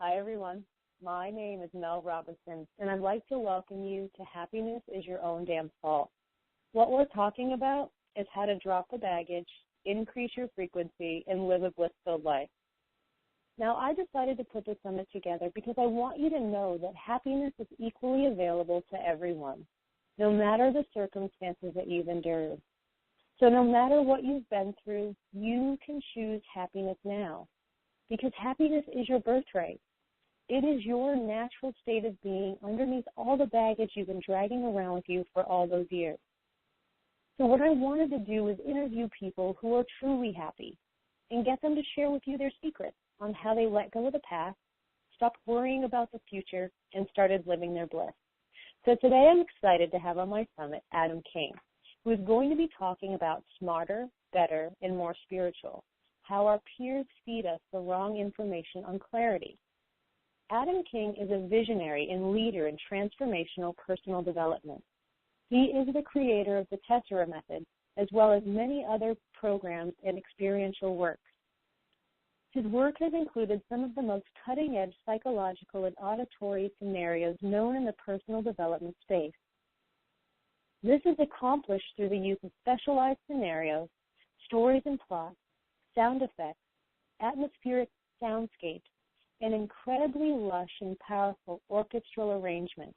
Hi, everyone. My name is Mel Robertson, and I'd like to welcome you to Happiness is Your Own Damn Fault. What we're talking about is how to drop the baggage, increase your frequency, and live a bliss-filled life. Now, I decided to put this summit together because I want you to know that happiness is equally available to everyone, no matter the circumstances that you've endured. So no matter what you've been through, you can choose happiness now, because happiness is your birthright. It is your natural state of being underneath all the baggage you've been dragging around with you for all those years. So what I wanted to do was interview people who are truly happy and get them to share with you their secrets on how they let go of the past, stopped worrying about the future, and started living their bliss. So today I'm excited to have on my summit Adam King, who is going to be talking about smarter, better, and more spiritual, how our peers feed us the wrong information on clarity. Adam King is a visionary and leader in transformational personal development. He is the creator of the Tessera Method, as well as many other programs and experiential works. His work has included some of the most cutting-edge psychological and auditory scenarios known in the personal development space. This is accomplished through the use of specialized scenarios, stories and plots, sound effects, atmospheric soundscapes, and incredibly lush and powerful orchestral arrangements.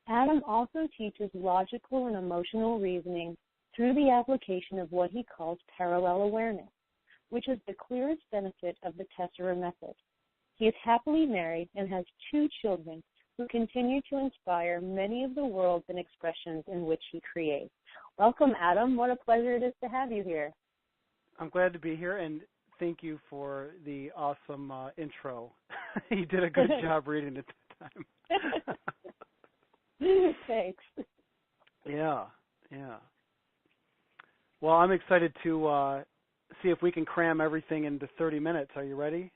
Adam also teaches logical and emotional reasoning through the application of what he calls parallel awareness, which is the clearest benefit of the Tessera Method. He is happily married and has 2 children who continue to inspire many of the worlds and expressions in which he creates. Welcome, Adam. What a pleasure it is to have you here. I'm glad to be here, and thank you for the awesome intro. You did a good job reading it that time. Thanks. Yeah. Well, I'm excited to see if we can cram everything into 30 minutes. Are you ready?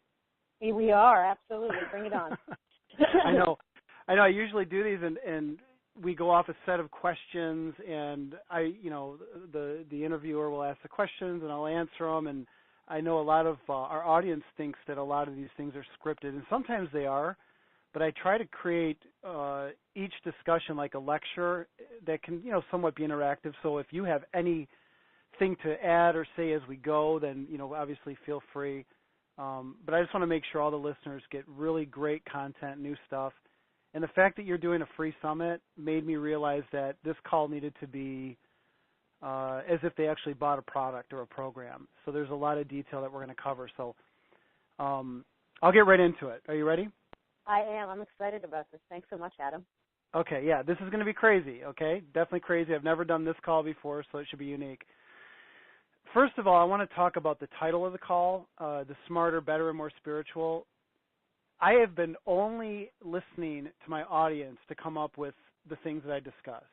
We are, absolutely. Bring it on. I know. I usually do these, and we go off a set of questions, and the interviewer will ask the questions, and I'll answer them. And I know a lot of our audience thinks that a lot of these things are scripted, and sometimes they are. But I try to create each discussion like a lecture that can, somewhat be interactive. So if you have anything to add or say as we go, then, obviously feel free. But I just want to make sure all the listeners get really great content, new stuff. And the fact that you're doing a free summit made me realize that this call needed to be as if they actually bought a product or a program. So there's a lot of detail that we're going to cover. So I'll get right into it. Are you ready? I am. I'm excited about this. Thanks so much, Adam. Okay, yeah, this is going to be crazy, okay? Definitely crazy. I've never done this call before, so it should be unique. First of all, I want to talk about the title of the call, the Smarter, Better, and More Spiritual. I have been only listening to my audience to come up with the things that I discuss.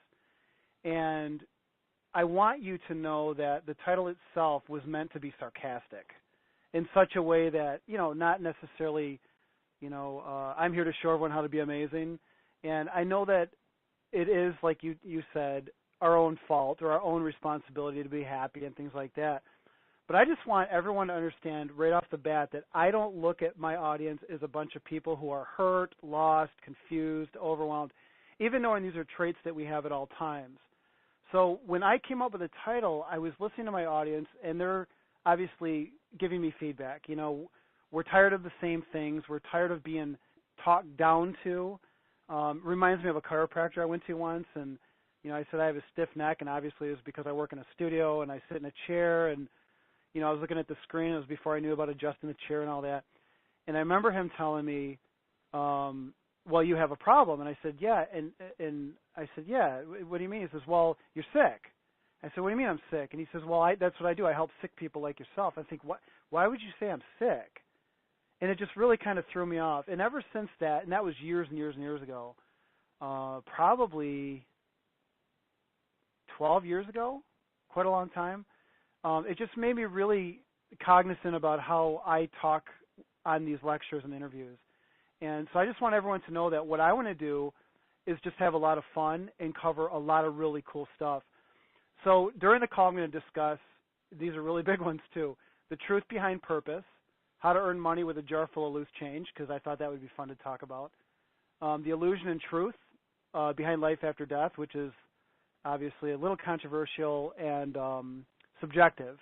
And I want you to know that the title itself was meant to be sarcastic in such a way that, not necessarily, I'm here to show everyone how to be amazing. And I know that it is, like you said, our own fault or our own responsibility to be happy and things like that. But I just want everyone to understand right off the bat that I don't look at my audience as a bunch of people who are hurt, lost, confused, overwhelmed, even knowing these are traits that we have at all times. So when I came up with the title, I was listening to my audience, and they're obviously giving me feedback. We're tired of the same things. We're tired of being talked down to. Reminds me of a chiropractor I went to once, and I said I have a stiff neck, and obviously it was because I work in a studio and I sit in a chair, and I was looking at the screen. It was before I knew about adjusting the chair and all that. And I remember him telling me, well, you have a problem. And I said, yeah. And I said, yeah, what do you mean? He says, well, you're sick. I said, what do you mean I'm sick? And he says, well, that's what I do. I help sick people like yourself. I think, why would you say I'm sick? And it just really kind of threw me off. And ever since that, and that was years and years and years ago, probably 12 years ago, quite a long time, it just made me really cognizant about how I talk on these lectures and interviews. And so I just want everyone to know that what I want to do is just have a lot of fun and cover a lot of really cool stuff. So during the call, I'm going to discuss, these are really big ones too, the truth behind purpose, how to earn money with a jar full of loose change, because I thought that would be fun to talk about. The illusion and truth behind life after death, which is obviously a little controversial and subjective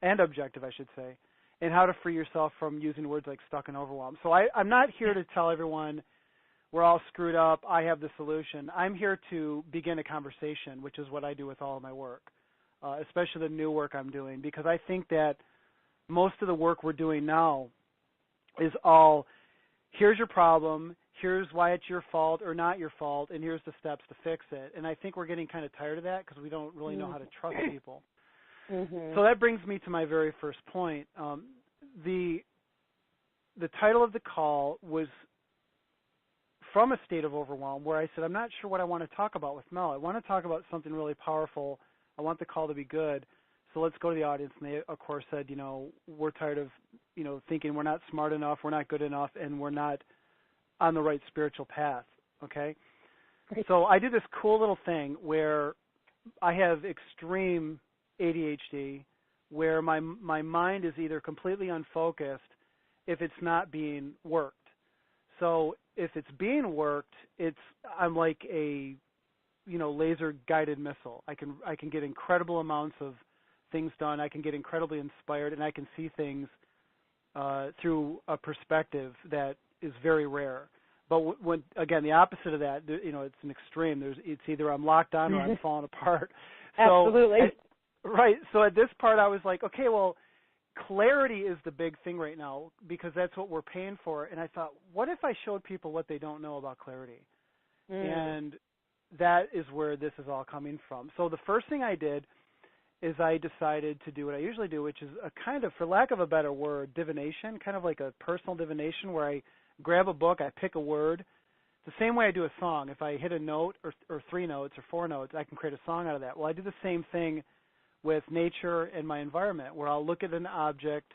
and objective, I should say, and how to free yourself from using words like stuck and overwhelmed. So I'm not here to tell everyone we're all screwed up, I have the solution. I'm here to begin a conversation, which is what I do with all of my work, especially the new work I'm doing, because I think that most of the work we're doing now is all, here's your problem, here's why it's your fault or not your fault, and here's the steps to fix it. And I think we're getting kind of tired of that because we don't really know how to trust people. So that brings me to my very first point. The title of the call was from a state of overwhelm where I said, I'm not sure what I want to talk about with Mel. I want to talk about something really powerful. I want the call to be good. So let's go to the audience. And they, of course, said, we're tired of, thinking we're not smart enough, we're not good enough, and we're not on the right spiritual path, okay? So I did this cool little thing where I have extreme ADHD, where my mind is either completely unfocused if it's not being worked. So if it's being worked, I'm like a laser guided missile. I can get incredible amounts of things done. I can get incredibly inspired, and I can see things through a perspective that is very rare. But when again, the opposite of that, it's an extreme. It's either I'm locked on or I'm falling apart. Absolutely. Right. So at this part, I was like, okay, well, clarity is the big thing right now because that's what we're paying for. And I thought, what if I showed people what they don't know about clarity? And that is where this is all coming from. So the first thing I did is I decided to do what I usually do, which is a kind of, for lack of a better word, divination, kind of like a personal divination where I grab a book, I pick a word. It's the same way I do a song. If I hit a note or 3 notes or 4 notes, I can create a song out of that. Well, I do the same thing with nature and my environment, where I'll look at an object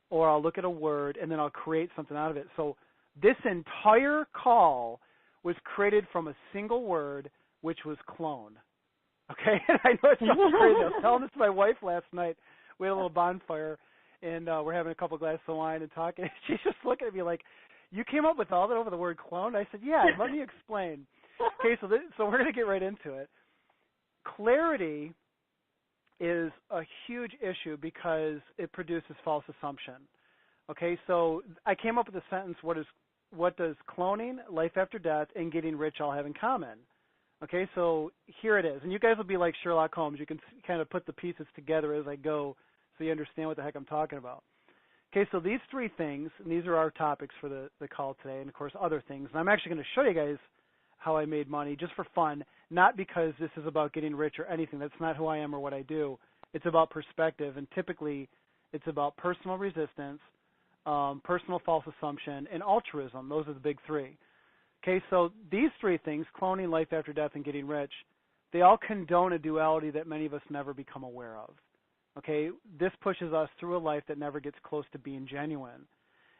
or I'll look at a word and then I'll create something out of it. So this entire call was created from a single word, which was clone. Okay? And I know it sounds crazy. I was telling this to my wife last night. We had a little bonfire, and we're having a couple glasses of wine and talking. She's just looking at me like, you came up with all that over the word clone? I said, yeah, let me explain. Okay, so we're going to get right into it. Clarity is a huge issue because it produces false assumption. Okay, so I came up with a sentence, what does cloning, life after death, and getting rich all have in common? Okay, so here it is. And you guys will be like Sherlock Holmes. You can kind of put the pieces together as I go so you understand what the heck I'm talking about. Okay, so these 3 things, and these are our topics for the call today, and of course other things. And I'm actually going to show you guys how I made money just for fun, not because this is about getting rich or anything. That's not who I am or what I do. It's about perspective, and typically it's about personal resistance, personal false assumption, and altruism. Those are the big 3. Okay, so these 3 things, cloning, life after death, and getting rich, they all condone a duality that many of us never become aware of. Okay, this pushes us through a life that never gets close to being genuine.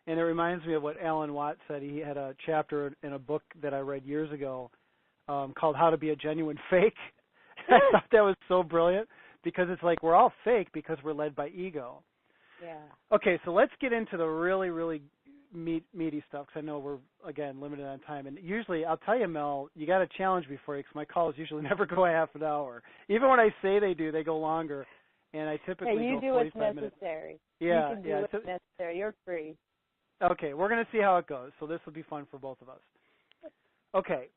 And it reminds me of what Alan Watts said. He had a chapter in a book that I read years ago called How to Be a Genuine Fake. I thought that was so brilliant because it's like we're all fake because we're led by ego. Yeah. Okay, so let's get into the really, really meaty stuff because I know we're, again, limited on time. And usually, I'll tell you, Mel, you got a challenge before you because my calls usually never go half an hour. Even when I say they do, they go longer. And I typically you go 45 do what's minutes. necessary. Yeah, you can do what's necessary. You're free. Okay, we're going to see how it goes. So this will be fun for both of us. Okay,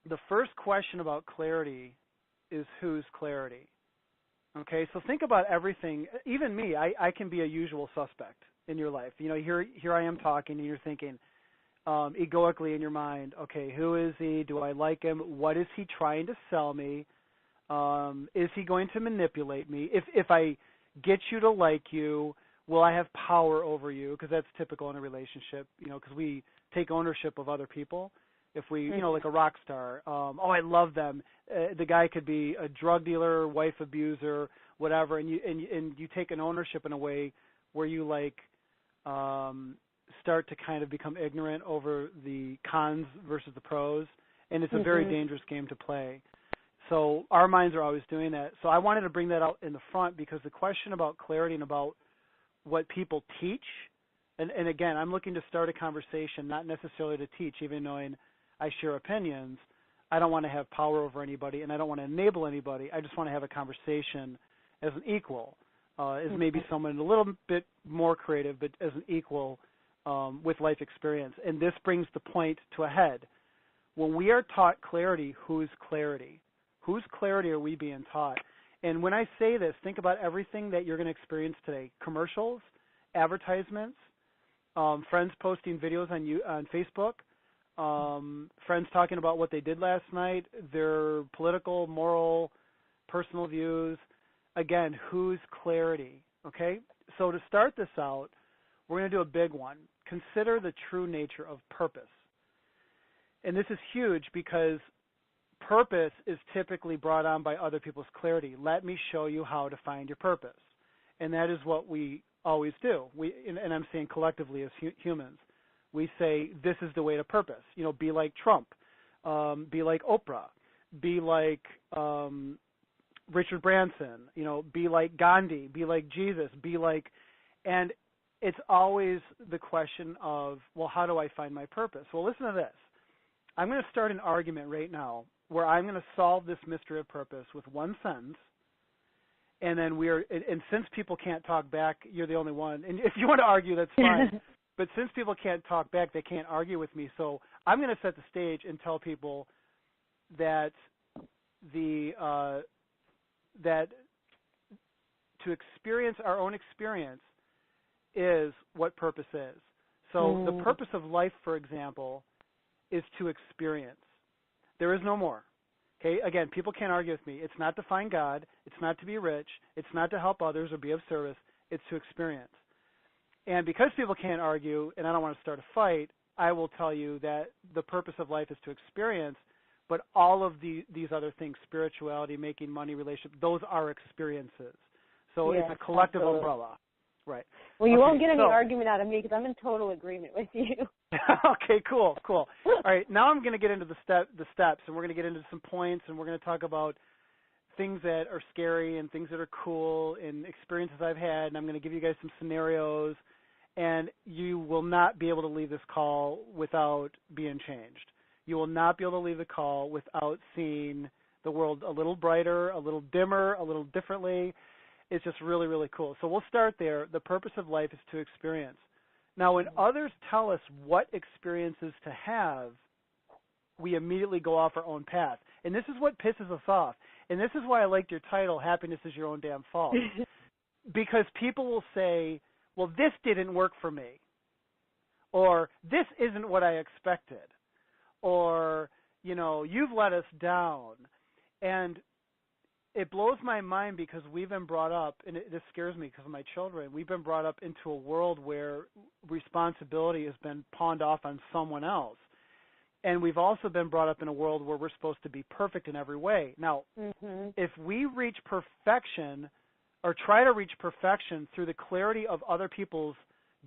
the first question about clarity is whose clarity? Okay, so think about everything. Even me, I can be a usual suspect in your life. Here I am talking, and you're thinking egoically in your mind, okay, who is he? Do I like him? What is he trying to sell me? Is he going to manipulate me? If I get you to like you, will I have power over you? Because that's typical in a relationship, because we take ownership of other people. If we, like a rock star, I love them. The guy could be a drug dealer, wife abuser, whatever, and you take an ownership in a way where you start to kind of become ignorant over the cons versus the pros, and it's a very dangerous game to play. So our minds are always doing that. So I wanted to bring that out in the front because the question about clarity and about what people teach And again, I'm looking to start a conversation, not necessarily to teach, even knowing I share opinions. I don't want to have power over anybody, and I don't want to enable anybody. I just want to have a conversation as an equal, as maybe someone a little bit more creative, but as an equal with life experience. And this brings the point to a head. When we are taught clarity, whose clarity? Whose clarity are we being taught? And when I say this, think about everything that you're going to experience today. Commercials, advertisements, friends posting videos on Facebook, friends talking about what they did last night, their political, moral, personal views. Again, whose clarity? Okay? So to start this out, we're going to do a big one. Consider the true nature of purpose. And this is huge because purpose is typically brought on by other people's clarity. Let me show you how to find your purpose. And that is what we always do. And I'm saying collectively as humans. We say, this is the way to purpose. You know, be like Trump, be like Oprah, be like Richard Branson, you know, be like Gandhi, be like Jesus, be like, and it's always the question of, well, how do I find my purpose? Well, listen to this. I'm going to start an argument right now where I'm going to solve this mystery of purpose with one sentence, and then and since people can't talk back, you're the only one. And if you want to argue, that's fine. But since people can't talk back, they can't argue with me. So I'm going to set the stage and tell people that that to experience our own experience is what purpose is. So the purpose of life, for example, is to experience. There is no more. Okay, again, people can't argue with me. It's not to find God. It's not to be rich. It's not to help others or be of service. It's to experience. And because people can't argue, and I don't want to start a fight, I will tell you that the purpose of life is to experience, but all of these other things, spirituality, making money, relationship, those are experiences. So it's a collective umbrella. Right. Well, you won't get any argument out of me because I'm in total agreement with you. Okay, cool. All right, now I'm going to get into the steps, and we're going to get into some points, and we're going to talk about things that are scary and things that are cool and experiences I've had, and I'm going to give you guys some scenarios, and you will not be able to leave this call without being changed. You will not be able to leave the call without seeing the world a little brighter, a little dimmer, a little differently. It's just really, really cool. So we'll start there. The purpose of life is to experience. Now, when others tell us what experiences to have, we immediately go off our own path. And this is what pisses us off. And this is why I liked your title, Happiness is Your Own Damn Fault. Because people will say, well, this didn't work for me. Or this isn't what I expected. Or, you know, you've let us down. And it blows my mind because we've been brought up, and this scares me because of my children, we've been brought up into a world where responsibility has been pawned off on someone else. And we've also been brought up in a world where we're supposed to be perfect in every way. Now, if we reach perfection or try to reach perfection through the clarity of other people's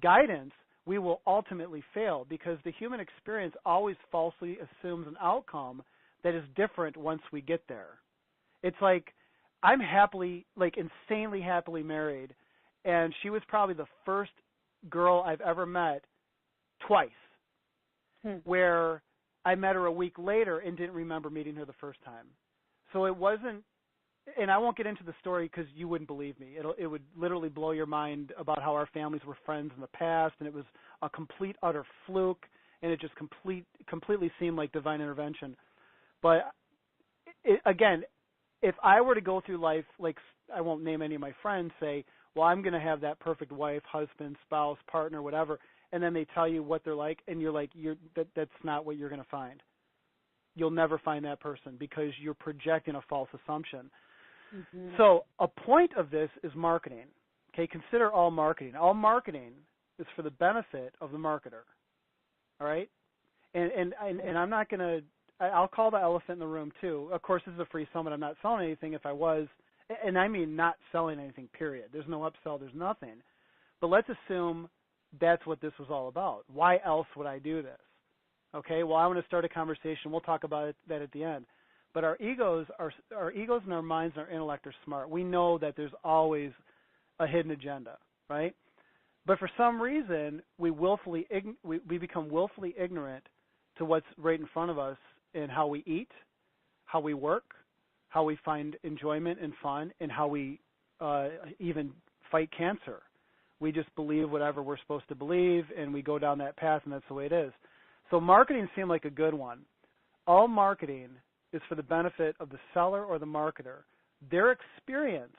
guidance, we will ultimately fail because the human experience always falsely assumes an outcome that is different once we get there. It's like I'm insanely happily married, and she was probably the first girl I've ever met twice, where I met her a week later and didn't remember meeting her the first time. So it wasn't, and I won't get into the story because you wouldn't believe me. It would literally blow your mind about how our families were friends in the past, and it was a complete, utter fluke, and it just completely seemed like divine intervention. But again, if I were to go through life, like I won't name any of my friends, say, well, I'm going to have that perfect wife, husband, spouse, partner, whatever, and then they tell you what they're like, and you're like, that's not what you're going to find. You'll never find that person because you're projecting a false assumption. So a point of this is marketing. Okay, consider all marketing. All marketing is for the benefit of the marketer. All right? And I'm not going to, I'll call the elephant in the room too. Of course, this is a free summit. I'm not selling anything. If I was, and I mean not selling anything, period. There's no upsell. There's nothing. But let's assume that's what this was all about. Why else would I do this? Okay, well, I want to start a conversation. We'll talk about that at the end. But our egos and our minds and our intellect are smart. We know that there's always a hidden agenda, right? But for some reason, we become willfully ignorant to what's right in front of us and how we eat, how we work, how we find enjoyment and fun, and how we even fight cancer. We just believe whatever we're supposed to believe, and we go down that path, and that's the way it is. So marketing seemed like a good one. All marketing is for the benefit of the seller or the marketer. Their experience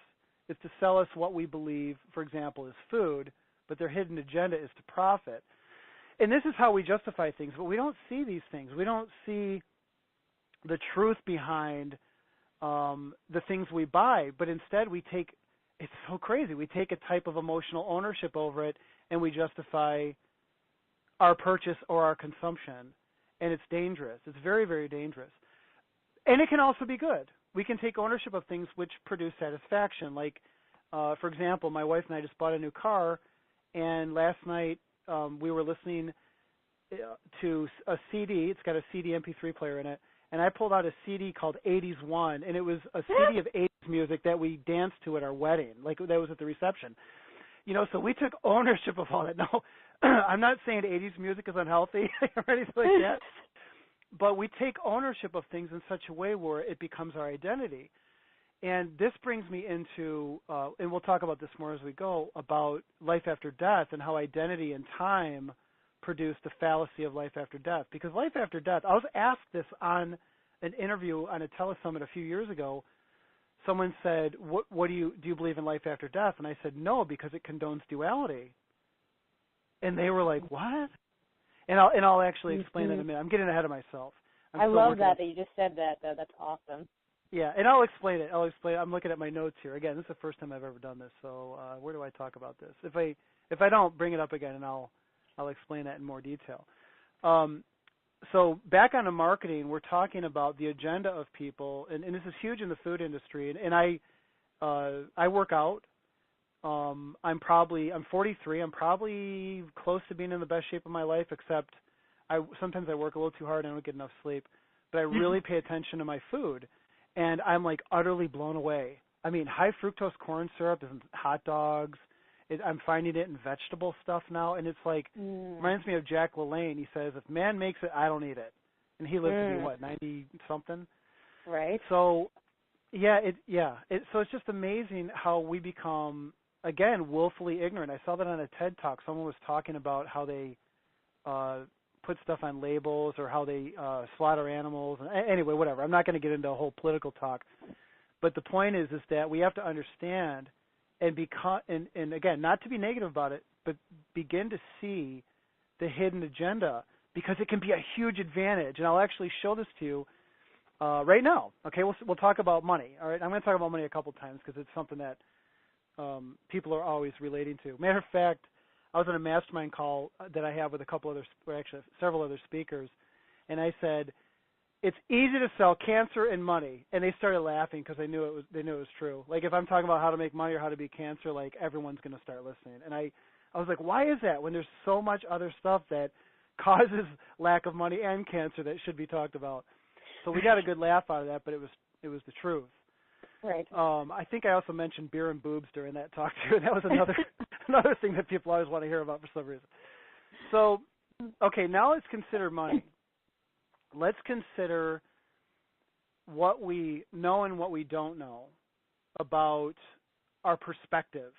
is to sell us what we believe, for example, is food, but their hidden agenda is to profit. And this is how we justify things, but we don't see these things. We don't see the truth behind the things we buy, but instead we take, it's so crazy, we take a type of emotional ownership over it and we justify our purchase or our consumption, and it's dangerous. It's very, very dangerous. And it can also be good. We can take ownership of things which produce satisfaction. Like, for example, my wife and I just bought a new car, and last night we were listening to a CD. It's got a CD MP3 player in it, and I pulled out a CD called 80s One, and it was a CD of 80s music that we danced to at our wedding. Like, that was at the reception. You know, so we took ownership of all that. No, I'm not saying 80s music is unhealthy or anything like that, but we take ownership of things in such a way where it becomes our identity. And this brings me into, and we'll talk about this more as we go, about life after death and how identity and time produce the fallacy of life after death. Because life after death, I was asked this on an interview on a telesummit a few years ago. Someone said, "What do you believe in life after death?" And I said, "No, because it condones duality." And they were like, "What?" And I'll actually explain that in a minute. I'm getting ahead of myself. I love that you just said that, though. That's awesome. Yeah, and I'll explain it. I'm looking at my notes here. Again, this is the first time I've ever done this, so where do I talk about this? If I don't, bring it up again, and I'll explain that in more detail. So back on to marketing, we're talking about the agenda of people, and this is huge in the food industry. And I work out. I'm 43. I'm probably close to being in the best shape of my life, except sometimes I work a little too hard and I don't get enough sleep. But I really pay attention to my food. And I'm like utterly blown away. I mean, high fructose corn syrup is in hot dogs. I'm finding it in vegetable stuff now, and it's like reminds me of Jack LaLanne. He says, "If man makes it, I don't eat it," and he lived to be what, 90 something. Right. So, so it's just amazing how we become, again, willfully ignorant. I saw that on a TED Talk. Someone was talking about how they put stuff on labels or how they slaughter animals. Anyway, whatever. I'm not going to get into a whole political talk. But the point is that we have to understand and and again, not to be negative about it, but begin to see the hidden agenda, because it can be a huge advantage. And I'll actually show this to you right now. Okay, we'll talk about money. All right, I'm going to talk about money a couple times because it's something that people are always relating to. Matter of fact, I was on a mastermind call that I have with several other speakers, and I said, "It's easy to sell cancer and money," and they started laughing because they knew it was true. Like, if I'm talking about how to make money or how to beat cancer, like, everyone's going to start listening. And I was like, why is that when there's so much other stuff that causes lack of money and cancer that should be talked about? So we got a good laugh out of that, but it was the truth. Right. I think I also mentioned beer and boobs during that talk too. That was another thing that people always want to hear about for some reason. So, okay, now let's consider money. Let's consider what we know and what we don't know about our perspective,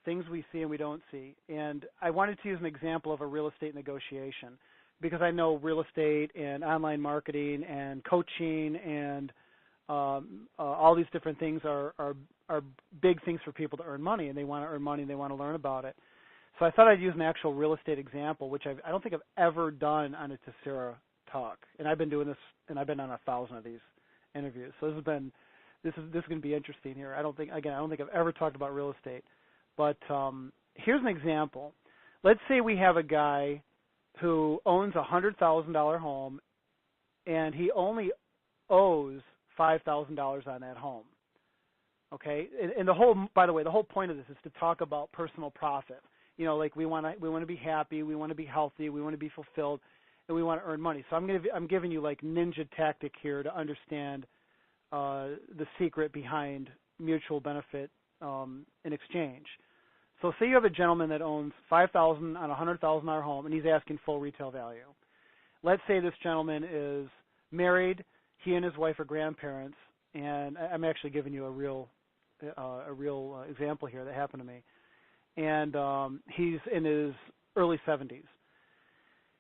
things we see and we don't see. And I wanted to use an example of a real estate negotiation, because I know real estate and online marketing and coaching and all these different things are big things for people to earn money, and they want to earn money and they want to learn about it. So I thought I'd use an actual real estate example, which I don't think I've ever done on a Tessera talk, and I've been doing this, and I've been on 1,000 of these interviews. So this is going to be interesting here. I don't think I've ever talked about real estate, but here's an example. Let's say we have a guy who owns a $100,000 home, and he only owes $5,000 on that home. Okay, and by the way, the whole point of this is to talk about personal profit. You know, like we want to be happy, we want to be healthy, we want to be fulfilled, and we want to earn money. So I'm giving you like ninja tactic here to understand the secret behind mutual benefit in exchange. So say you have a gentleman that owns $5,000 on a $100,000 home, and he's asking full retail value. Let's say this gentleman is married. He and his wife are grandparents, and I'm actually giving you a real example here that happened to me. And he's in his early 70s.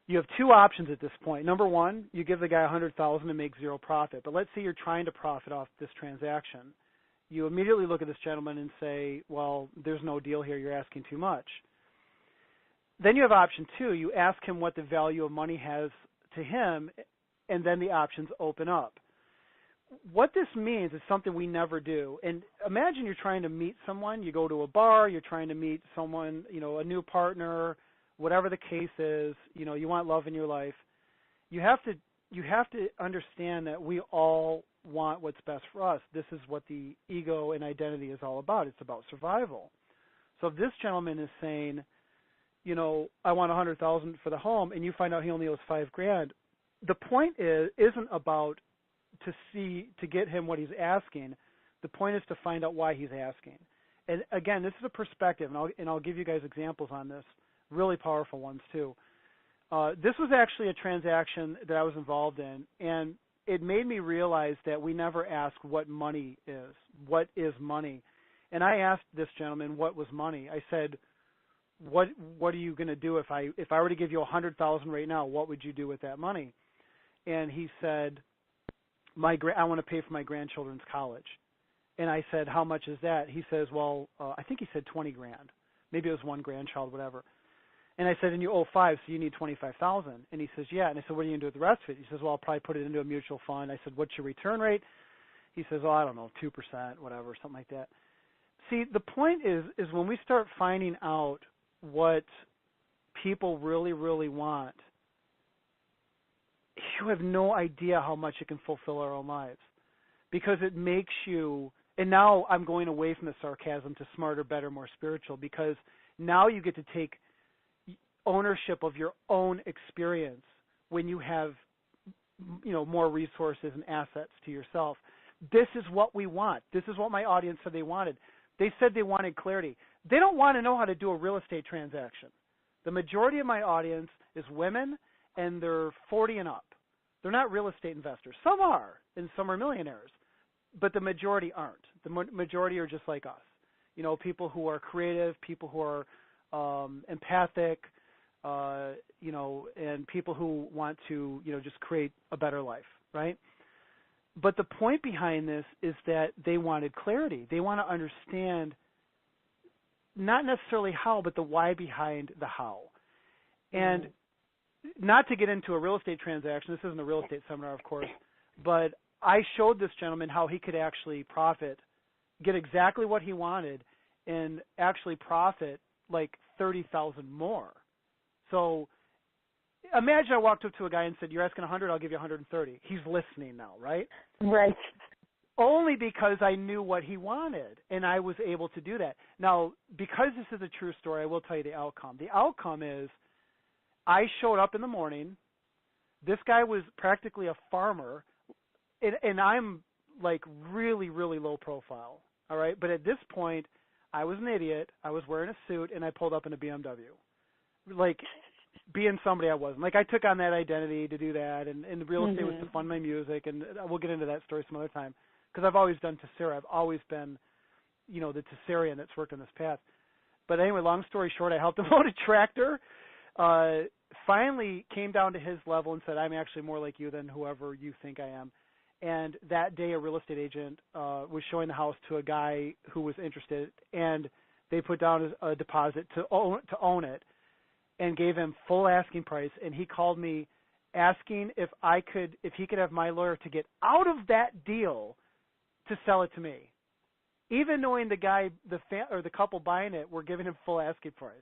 You have two options at this point. Number one, you give the guy $100,000 and make zero profit. But let's say you're trying to profit off this transaction. You immediately look at this gentleman and say, well, there's no deal here. You're asking too much. Then you have option two. You ask him what the value of money has to him, and then the options open up. What this means is something we never do. And imagine you're trying to meet someone. You go to a bar. You're trying to meet someone, a new partner, whatever the case is. You want love in your life. You have to understand that we all want what's best for us. This is what the ego and identity is all about. It's about survival. So if this gentleman is saying, I want $100,000 for the home, and you find out he only owes $5,000, the point isn't about to get him what he's asking. The point is to find out why he's asking. And again, this is a perspective, and I'll give you guys examples on this, really powerful ones too. This was actually a transaction that I was involved in, and it made me realize that we never ask what money is. What is money? And I asked this gentleman what was money. I said, what are you going to do if I were to give you $100,000 right now? What would you do with that money? And he said, I want to pay for my grandchildren's college. And I said, how much is that? He says, well, I think he said $20,000. Maybe it was one grandchild, whatever. And I said, and you owe $5,000, so you need $25,000. And he says, yeah. And I said, what are you going to do with the rest of it? He says, well, I'll probably put it into a mutual fund. I said, what's your return rate? He says, oh, I don't know, 2%, whatever, something like that. See, the point is when we start finding out what people really, really want, you have no idea how much it can fulfill our own lives, because it makes you, and now I'm going away from the sarcasm to smarter, better, more spiritual, because now you get to take ownership of your own experience when you have, more resources and assets to yourself. This is what we want. This is what my audience said they wanted. They said they wanted clarity. They don't want to know how to do a real estate transaction. The majority of my audience is women, and they're 40 and up. They're not real estate investors. Some are, and some are millionaires, but the majority aren't. The majority are just like us. People who are creative, people who are empathic, and people who want to, just create a better life, right? But the point behind this is that they wanted clarity. They want to understand not necessarily how, but the why behind the how. And not to get into a real estate transaction, this isn't a real estate seminar, of course, but I showed this gentleman how he could actually profit, get exactly what he wanted, and actually profit like $30,000 more. So imagine I walked up to a guy and said, you're asking 100, I'll give you 130. He's listening now, right? Right. Only because I knew what he wanted, and I was able to do that. Now, because this is a true story, I will tell you the outcome. The outcome is I showed up in the morning. This guy was practically a farmer, and I'm like really, really low profile, all right? But at this point, I was an idiot. I was wearing a suit, and I pulled up in a BMW, like being somebody I wasn't. Like I took on that identity to do that, and the real estate was to fund my music, and we'll get into that story some other time. Because I've always done Tessera. I've always been, the Tesserian that's worked on this path. But anyway, long story short, I helped him load a tractor. Finally came down to his level and said, I'm actually more like you than whoever you think I am. And that day, a real estate agent was showing the house to a guy who was interested, and they put down a deposit to own it, and gave him full asking price. And he called me asking if he could have my lawyer to get out of that deal to sell it to me, even knowing the guy, the couple buying it were giving him full asking price.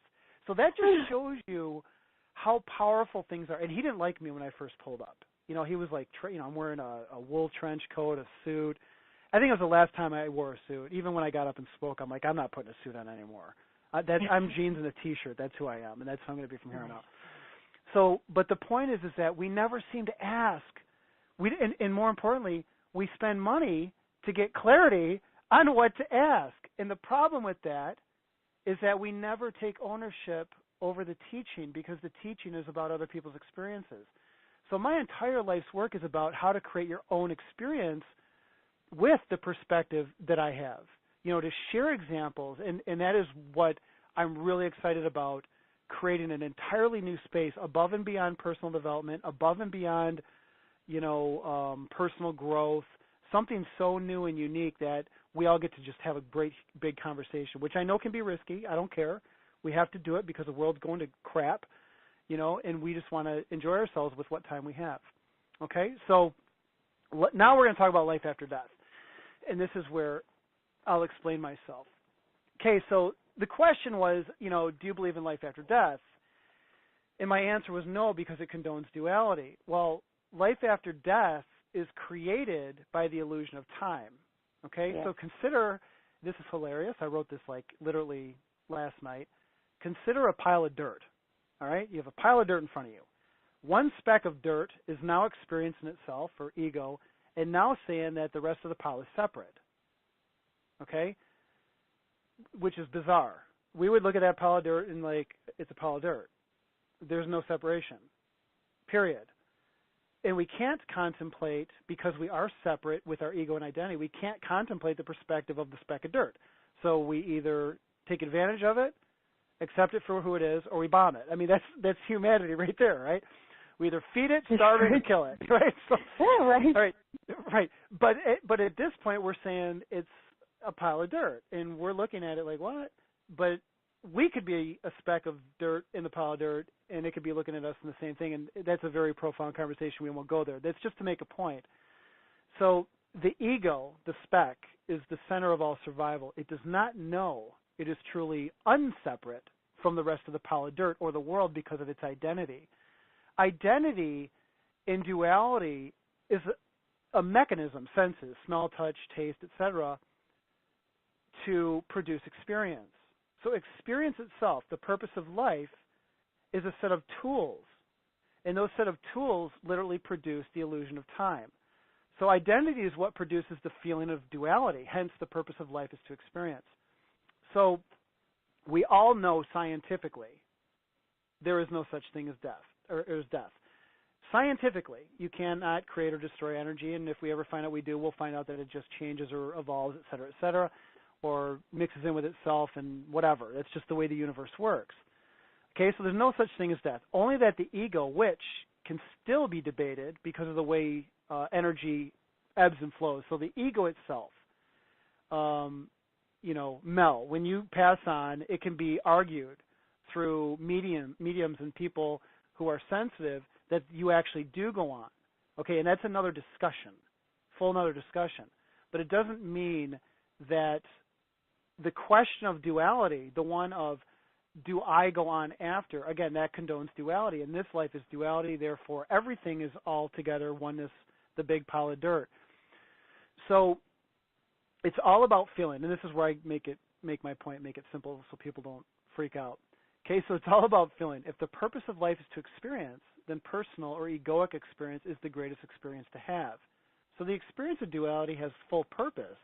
So that just shows you how powerful things are. And he didn't like me when I first pulled up. He was like, I'm wearing a wool trench coat, a suit. I think it was the last time I wore a suit. Even when I got up and spoke, I'm like, I'm not putting a suit on anymore. I'm jeans and a T-shirt. That's who I am, and that's who I'm going to be from here on out. So, but the point is that we never seem to ask. And more importantly, we spend money to get clarity on what to ask. And the problem with that is that we never take ownership over the teaching because the teaching is about other people's experiences. So my entire life's work is about how to create your own experience with the perspective that I have. To share examples, and that is what I'm really excited about, creating an entirely new space above and beyond personal development, above and beyond, personal growth, something so new and unique that we all get to just have a great big conversation, which I know can be risky. I don't care. We have to do it because the world's going to crap, and we just want to enjoy ourselves with what time we have. Okay, so now we're going to talk about life after death, and this is where I'll explain myself. Okay, so the question was, do you believe in life after death? And my answer was no, because it condones duality. Well, life after death is created by the illusion of time. Okay, yeah. So consider, this is hilarious. I wrote this literally last night. Consider a pile of dirt. All right, you have a pile of dirt in front of you. One speck of dirt is now experiencing itself, or ego, and now saying that the rest of the pile is separate. Okay, which is bizarre. We would look at that pile of dirt and it's a pile of dirt. There's no separation, period. And we can't contemplate, because we are separate with our ego and identity, we can't contemplate the perspective of the speck of dirt. So we either take advantage of it, accept it for who it is, or we bomb it. I mean, that's humanity right there, right? We either feed it, starve it, or kill it, right? So, yeah, right. Right. But at this point, we're saying it's a pile of dirt, and we're looking at it like, what? But we could be a speck of dirt in the pile of dirt, and it could be looking at us in the same thing, and that's a very profound conversation. We won't go there. That's just to make a point. So the ego, the speck, is the center of all survival. It does not know it is truly unseparate from the rest of the pile of dirt or the world because of its identity. Identity in duality is a mechanism, senses, smell, touch, taste, etc., to produce experience. So experience itself, the purpose of life, is a set of tools. And those set of tools literally produce the illusion of time. So identity is what produces the feeling of duality. Hence, the purpose of life is to experience. So we all know scientifically there is no such thing as death, or as death. Scientifically, you cannot create or destroy energy, and if we ever find out we do, we'll find out that it just changes or evolves, et cetera, or mixes in with itself and whatever. That's just the way the universe works. Okay, so there's no such thing as death. Only that the ego, which can still be debated because of the way energy ebbs and flows. So the ego itself, Mel, when you pass on, it can be argued through mediums and people who are sensitive that you actually do go on. Okay, and that's another discussion, another discussion. But it doesn't mean that the question of duality, the one of do I go on after, again, that condones duality. And this life is duality, therefore everything is all together, oneness, the big pile of dirt. So it's all about feeling, and this is where I make my point, make it simple so people don't freak out. Okay, so it's all about feeling. If the purpose of life is to experience, then personal or egoic experience is the greatest experience to have. So the experience of duality has full purpose,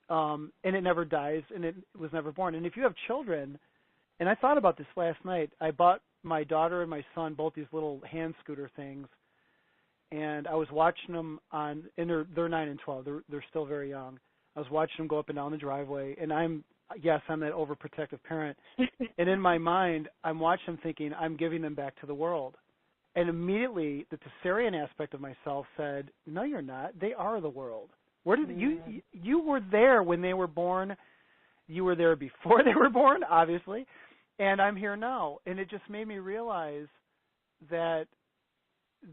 and it never dies, and it was never born. And if you have children, and I thought about this last night, I bought my daughter and my son both these little hand scooter things, and I was watching them and they're 9 and 12. They're still very young. I was watching them go up and down the driveway, and I'm that overprotective parent. And in my mind, I'm watching them thinking, I'm giving them back to the world. And immediately, the Tesserian aspect of myself said, no, you're not. They are the world. Where did you were there when they were born. You were there before they were born, obviously. And I'm here now. And it just made me realize that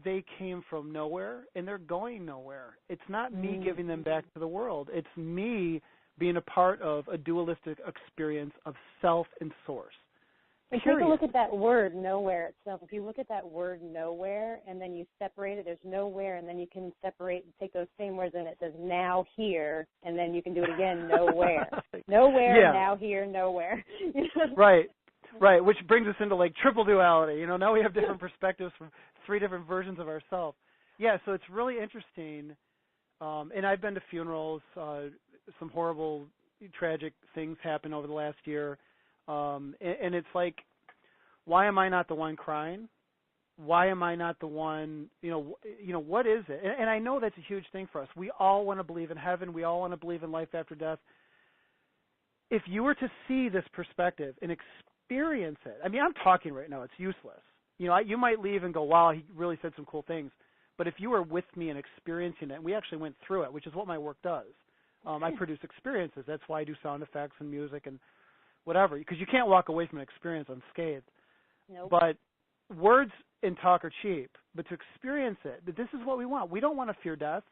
they came from nowhere and they're going nowhere. It's not me giving them back to the world. It's me being a part of a dualistic experience of self and source. And take a look at that word nowhere itself. If you look at that word nowhere and then you separate it, there's nowhere, and then you can separate and take those same words and it says now here, and then you can do it again, nowhere. Nowhere, yeah. Now here, nowhere. Right, which brings us into like triple duality. Now we have different perspectives from 3 different versions of ourselves. Yeah, so it's really interesting. And I've been to funerals. Some horrible, tragic things happened over the last year. And it's like, why am I not the one crying? Why am I not the one, what is it? And I know that's a huge thing for us. We all want to believe in heaven. We all want to believe in life after death. If you were to see this perspective and experience it, I mean, I'm talking right now. It's useless. You might leave and go, wow, he really said some cool things. But if you were with me and experiencing it, and we actually went through it, which is what my work does. I produce experiences. That's why I do sound effects and music and whatever, because you can't walk away from an experience unscathed. Nope. But words and talk are cheap, but to experience it, this is what we want. We don't want to fear death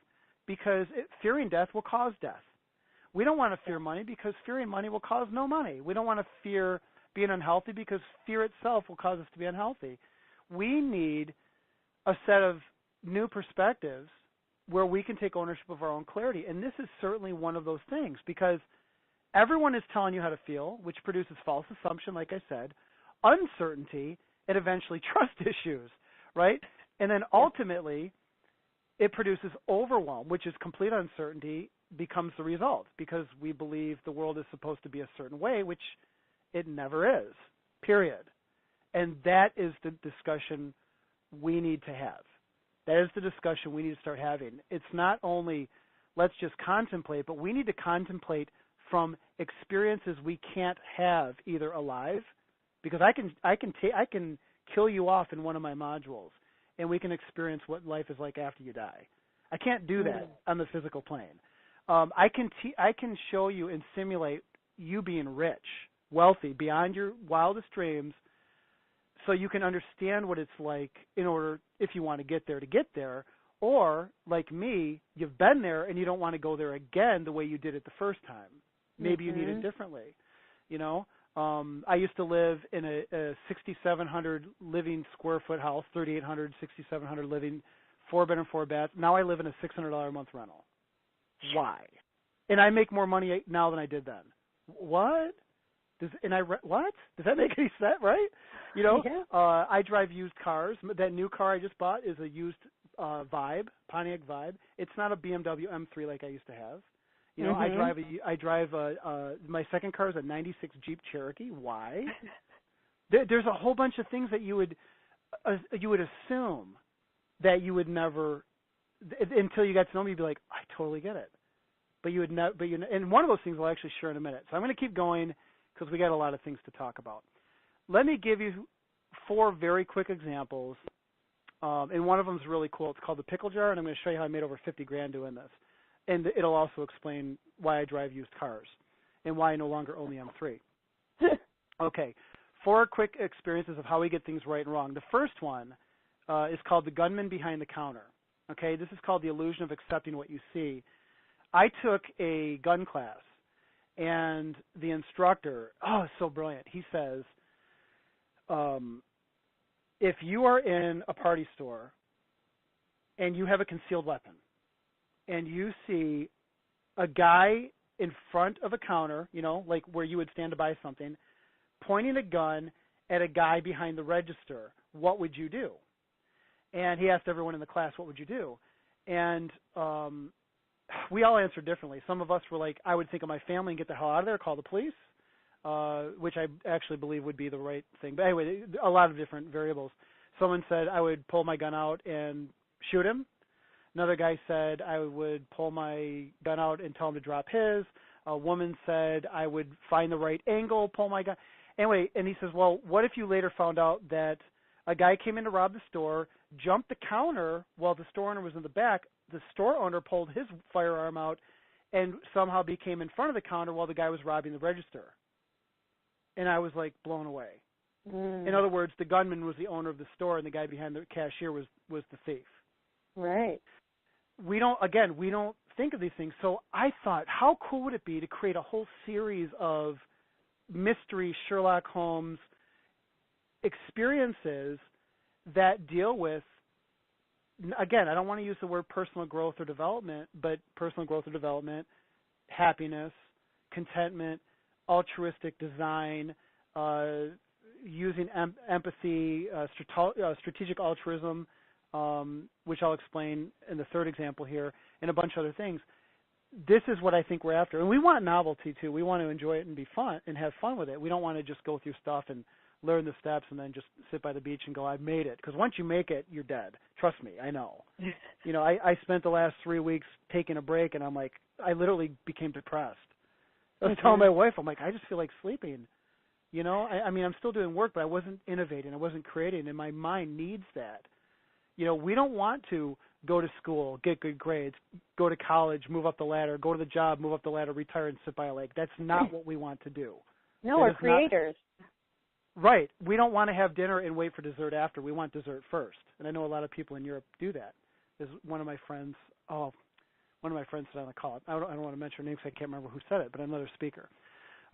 because fearing death will cause death. We don't want to fear money because fearing money will cause no money. We don't want to fear being unhealthy because fear itself will cause us to be unhealthy. We need a set of new perspectives where we can take ownership of our own clarity. And this is certainly one of those things because everyone is telling you how to feel, which produces false assumption, like I said, uncertainty, and eventually trust issues, right? And then ultimately, it produces overwhelm, which is complete uncertainty becomes the result because we believe the world is supposed to be a certain way, which it never is, period. And that is the discussion we need to have. That is the discussion we need to start having. It's not only let's just contemplate, but we need to contemplate from experiences we can't have either alive, because I can kill you off in one of my modules, and we can experience what life is like after you die. I can't do that on the physical plane. I can show you and simulate you being rich, wealthy, beyond your wildest dreams, so you can understand what it's like in order, if you want to get there, or like me, you've been there and you don't want to go there again the way you did it the first time. Maybe you need it differently, I used to live in a 6,700 living square foot house, 3,800, 6,700 living, 4-bedroom, 4-bath. Now I live in a $600 a month rental. Why? And I make more money now than I did then. What? What? Does that make any sense, right? Yeah. I drive used cars. That new car I just bought is a used Vibe, Pontiac Vibe. It's not a BMW M3 like I used to have. I drive my second car is a 96 Jeep Cherokee. Why? There's a whole bunch of things that you would assume that you would never, until you got to know me, you'd be like, I totally get it. But you would not. And one of those things I'll actually share in a minute. So I'm going to keep going because we got a lot of things to talk about. Let me give you 4 very quick examples, and one of them is really cool. It's called the pickle jar, and I'm going to show you how I made over $50,000 doing this. And it'll also explain why I drive used cars and why I no longer own the M3. Okay, 4 quick experiences of how we get things right and wrong. The first one is called the gunman behind the counter. Okay, this is called the illusion of accepting what you see. I took a gun class, and the instructor, it's so brilliant. He says, if you are in a party store and you have a concealed weapon, and you see a guy in front of a counter, like where you would stand to buy something, pointing a gun at a guy behind the register, what would you do? And he asked everyone in the class, what would you do? And we all answered differently. Some of us were like, I would think of my family and get the hell out of there, call the police, which I actually believe would be the right thing. But anyway, a lot of different variables. Someone said I would pull my gun out and shoot him. Another guy said I would pull my gun out and tell him to drop his. A woman said I would find the right angle, pull my gun. Anyway, and he says, well, what if you later found out that a guy came in to rob the store, jumped the counter while the store owner was in the back, the store owner pulled his firearm out and somehow became in front of the counter while the guy was robbing the register. And I was like blown away. In other words, the gunman was the owner of the store and the guy behind the cashier was the thief. Right. We don't think of these things. So I thought, how cool would it be to create a whole series of mystery Sherlock Holmes experiences that deal with, again, I don't want to use the word personal growth or development, but personal growth or development, happiness, contentment, altruistic design, using empathy, strategic altruism, which I'll explain in the third example here, and a bunch of other things. this is what I think we're after. And we want novelty too. We want to enjoy it and be fun and have fun with it. We don't want to just go through stuff and learn the steps and then just sit by the beach and go, I've made it. Because once you make it, you're dead. Trust me, I know. I spent the last 3 weeks taking a break, and I'm like, I literally became depressed. I was telling my wife, I'm like, I just feel like sleeping. I mean, I'm still doing work, but I wasn't innovating. I wasn't creating, and my mind needs that. We don't want to go to school, get good grades, go to college, move up the ladder, go to the job, move up the ladder, retire, and sit by a lake. That's not what we want to do. No, we're creators. Right. We don't want to have dinner and wait for dessert after. We want dessert first. And I know a lot of people in Europe do that. There's one of my friends said on the call. I don't want to mention her name because I can't remember who said it, but another speaker.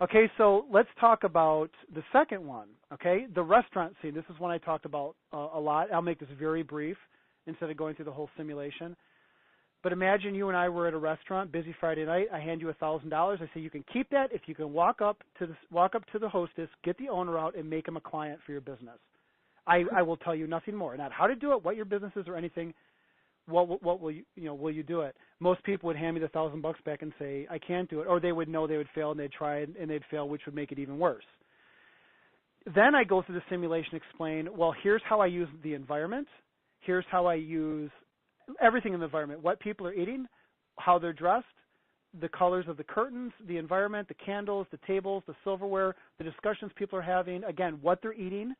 Okay, so let's talk about the second one, okay, the restaurant scene. This is one I talked about a lot. I'll make this very brief instead of going through the whole simulation. But imagine you and I were at a restaurant, busy Friday night. I hand you $1,000. I say you can keep that if you can walk up to the hostess, get the owner out, and make him a client for your business. I will tell you nothing more, not how to do it, what your business is, or anything. What will will you do it? Most people would hand me the $1,000 back and say I can't do it, or they would know they would fail and they'd try and they'd fail, which would make it even worse. Then I go through the simulation, explain, well, here's how I use the environment. Here's how I use everything in the environment, what people are eating, how they're dressed, the colors of the curtains, the environment, the candles, the tables, the silverware, the discussions people are having, again, what they're eating,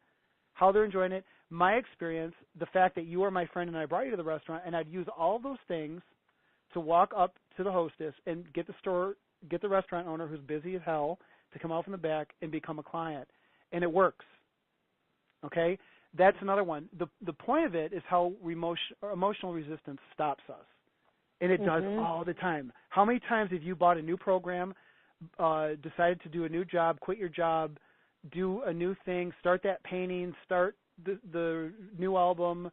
how they're enjoying it, my experience, the fact that you are my friend and I brought you to the restaurant, and I'd use all of those things to walk up to the hostess and get the restaurant owner who's busy as hell to come out from the back and become a client. And it works. Okay? That's another one. The point of it is how emotional resistance stops us. And it does all the time. How many times have you bought a new program, decided to do a new job, quit your job, do a new thing, start that painting, start the new album,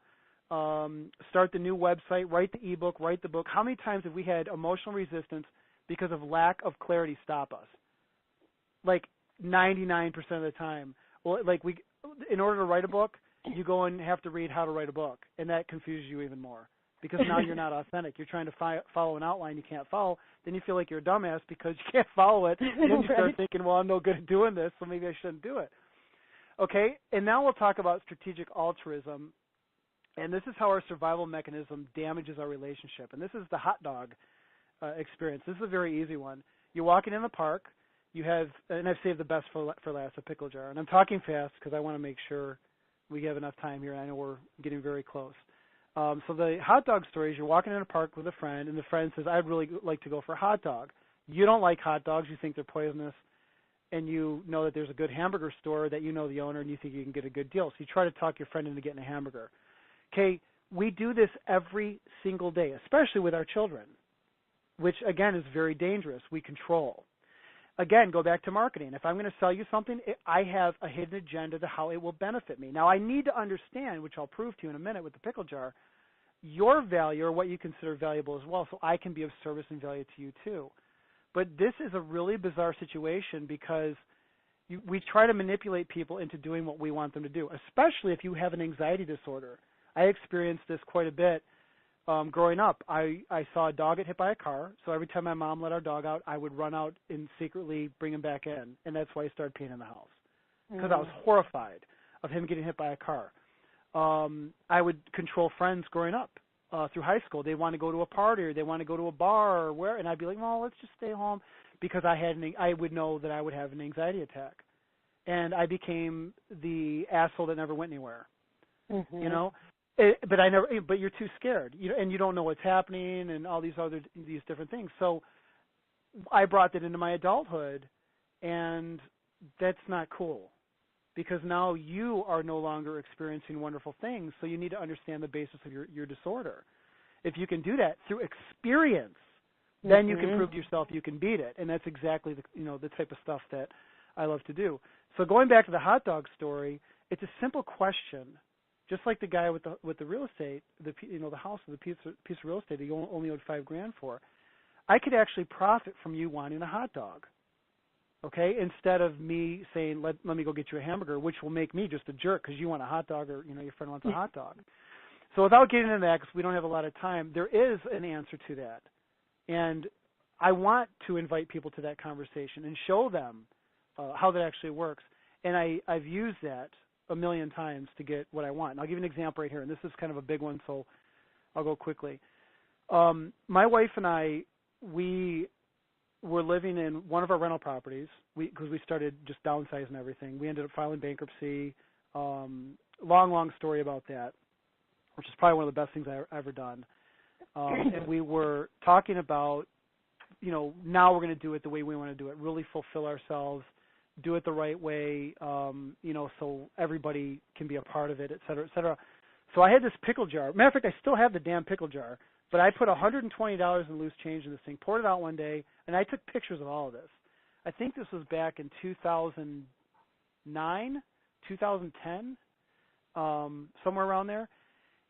start the new website, write the ebook, write the book? How many times have we had emotional resistance because of lack of clarity stop us? Like 99% of the time. Well, in order to write a book, you go and have to read how to write a book, and that confuses you even more because now you're not authentic. You're trying to follow an outline you can't follow. Then you feel like you're a dumbass because you can't follow it. And then you start thinking, well, I'm no good at doing this, so maybe I shouldn't do it. Okay, and now we'll talk about strategic altruism, and this is how our survival mechanism damages our relationship. And this is the hot dog experience. This is a very easy one. You're walking in the park. You have, and I've saved the best for last, a pickle jar. And I'm talking fast because I want to make sure we have enough time here. I know we're getting very close. So the hot dog story is you're walking in a park with a friend, and the friend says, I'd really like to go for a hot dog. You don't like hot dogs. You think they're poisonous, and you know that there's a good hamburger store that you know the owner, and you think you can get a good deal. So you try to talk your friend into getting a hamburger. Okay, we do this every single day, especially with our children, which, again, is very dangerous. We control. Again, go back to marketing. If I'm going to sell you something, I have a hidden agenda to how it will benefit me. Now, I need to understand, which I'll prove to you in a minute with the pickle jar, your value or what you consider valuable as well, so I can be of service and value to you too. But this is a really bizarre situation because we try to manipulate people into doing what we want them to do, especially if you have an anxiety disorder. I experienced this quite a bit. Growing up, I saw a dog get hit by a car, so every time my mom let our dog out, I would run out and secretly bring him back in, and that's why I started peeing in the house, because I was horrified of him getting hit by a car. I would control friends growing up through high school. They want to go to a party or they want to go to a bar or where, and I'd be like, well, let's just stay home, because I would know that I would have an anxiety attack, and I became the asshole that never went anywhere, you know. But you're too scared, and you don't know what's happening, and all these different things. So I brought that into my adulthood, and that's not cool, because now you are no longer experiencing wonderful things. So you need to understand the basis of your disorder. If you can do that through experience, then you can prove to yourself you can beat it, and that's exactly the type of stuff that I love to do. So going back to the hot dog story, it's a simple question. Just like the guy with the real estate, the house with a piece of real estate that you only owed $5,000 for, I could actually profit from you wanting a hot dog, okay? Instead of me saying let me go get you a hamburger, which will make me just a jerk because you want a hot dog, or your friend wants a hot dog. So without getting into that, because we don't have a lot of time, there is an answer to that, and I want to invite people to that conversation and show them how that actually works. And I've used that a million times to get what I want. And I'll give you an example right here, and this is kind of a big one, so I'll go quickly. My wife and I, we were living in one of our rental properties because we started just downsizing everything. We ended up filing bankruptcy. Long story about that, which is probably one of the best things I've ever done. And we were talking about, now we're going to do it the way we want to do it, really fulfill ourselves, do it the right way, so everybody can be a part of it, et cetera, et cetera. So I had this pickle jar. Matter of fact, I still have the damn pickle jar, but I put $120 in loose change in this thing, poured it out one day, and I took pictures of all of this. I think this was back in 2009, 2010, somewhere around there.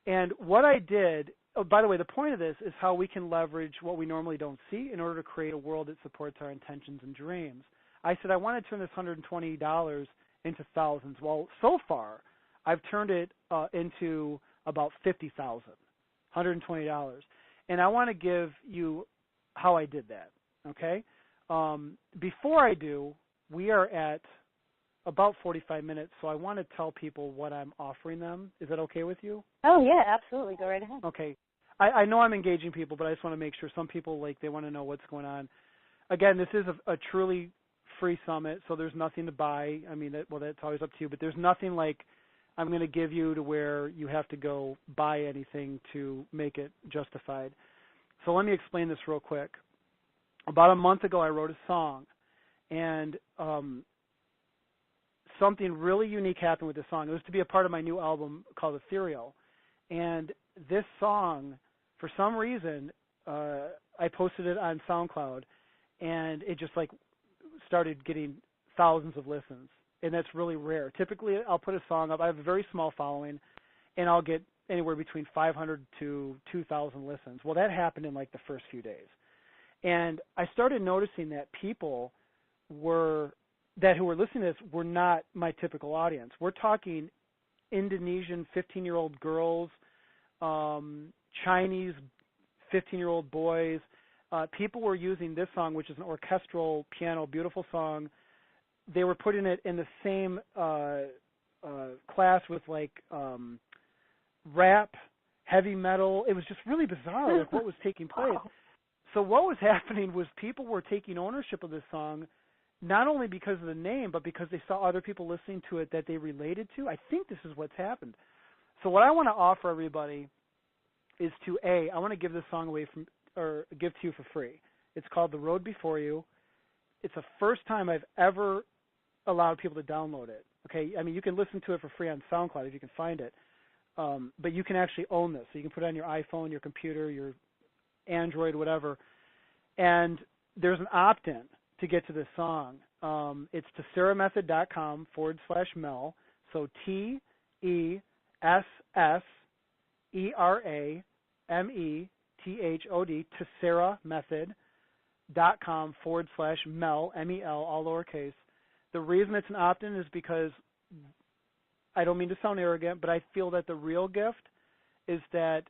And what I did, by the way, the point of this is how we can leverage what we normally don't see in order to create a world that supports our intentions and dreams. I said I want to turn this $120 into thousands. Well, so far, I've turned it into about $50,000, $120. And I want to give you how I did that, okay? Before I do, we are at about 45 minutes, so I want to tell people what I'm offering them. Is that okay with you? Oh, yeah, absolutely. Go right ahead. Okay. I know I'm engaging people, but I just want to make sure some people, they want to know what's going on. Again, this is a truly free summit, so there's nothing to buy. I mean, that's always up to you, but there's nothing like I'm going to give you to where you have to go buy anything to make it justified. So let me explain this real quick. About a month ago, I wrote a song, and something really unique happened with this song. It was to be a part of my new album called Ethereal. And this song, for some reason, I posted it on SoundCloud, and it just started getting thousands of listens. And that's really rare. Typically, I'll put a song up. I have a very small following, and I'll get anywhere between 500 to 2,000 listens. Well, that happened in the first few days. And I started noticing that people who were listening to this were not my typical audience. We're talking Indonesian 15-year-old girls, Chinese 15-year-old boys. People were using this song, which is an orchestral piano, beautiful song. They were putting it in the same class with rap, heavy metal. It was just really bizarre, what was taking place. So what was happening was people were taking ownership of this song, not only because of the name, but because they saw other people listening to it that they related to. I think this is what's happened. So what I want to offer everybody is I want to give this song away give to you for free. It's called The Road Before You. It's the first time I've ever allowed people to download it. Okay, I mean, you can listen to it for free on SoundCloud if you can find it, but you can actually own this. So you can put it on your iPhone, your computer, your Android, whatever. And there's an opt-in to get to this song. It's tesseramethod.com/Mel. So TESSERAMETHOD, tesseramethod.com/Mel, MEL, all lowercase. The reason it's an opt-in is because I don't mean to sound arrogant, but I feel that the real gift is that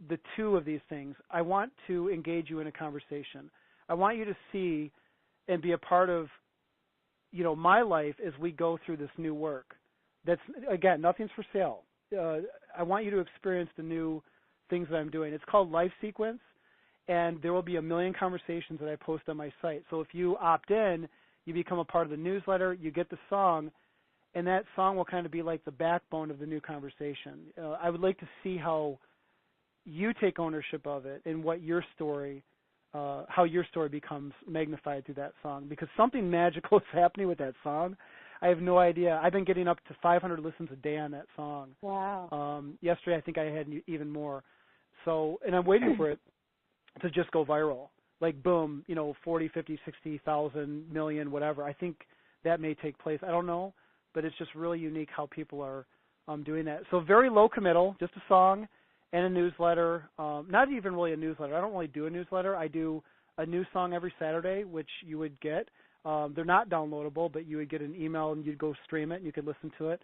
the two of these things, I want to engage you in a conversation. I want you to see and be a part of, my life as we go through this new work. That's, again, nothing's for sale. I want you to experience the new things that I'm doing. It's called Life Sequence, and there will be a million conversations that I post on my site. So if you opt in, you become a part of the newsletter, you get the song, and that song will kind of be like the backbone of the new conversation. I would like to see how you take ownership of it and what your story, how your story becomes magnified through that song, because something magical is happening with that song. I have no idea. I've been getting up to 500 listens a day on that song. Wow. Yesterday I think I had even more. So, and I'm waiting for it to just go viral. Boom, 40, 50, 60,000, million, whatever. I think that may take place. I don't know, but it's just really unique how people are doing that. So very low committal, just a song and a newsletter. Not even really a newsletter. I don't really do a newsletter. I do a new song every Saturday, which you would get. They're not downloadable, but you would get an email and you'd go stream it and you could listen to it.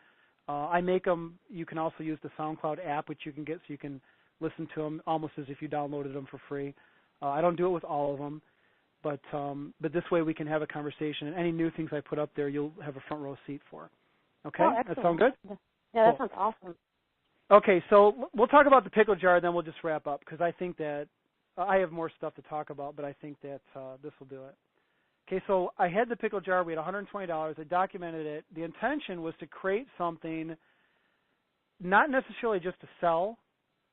I make them. You can also use the SoundCloud app, which you can get so you can listen to them almost as if you downloaded them for free. I don't do it with all of them, But this way we can have a conversation, and any new things I put up there, you'll have a front row seat for. Okay? Oh, That sound good? Yeah, that cool. sounds awesome. Okay, so we'll talk about the pickle jar, then we'll just wrap up, because I think that I have more stuff to talk about, but I think that this will do it. Okay, so I had the pickle jar. We had $120. I documented it. The intention was to create something not necessarily just to sell,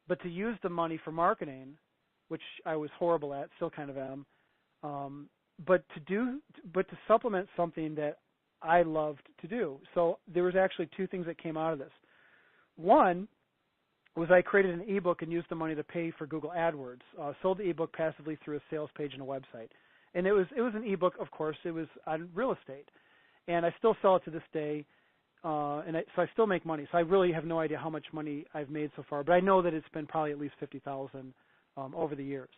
but to use the money for marketing, which I was horrible at, still kind of am, but to supplement something that I loved to do. So there was actually two things that came out of this. One was I created an ebook and used the money to pay for Google AdWords. Sold the ebook passively through a sales page and a website. And it was an ebook, of course. It was on real estate, and I still sell it to this day. So I still make money. So I really have no idea how much money I've made so far, but I know that it's been probably at least $50,000 over the years.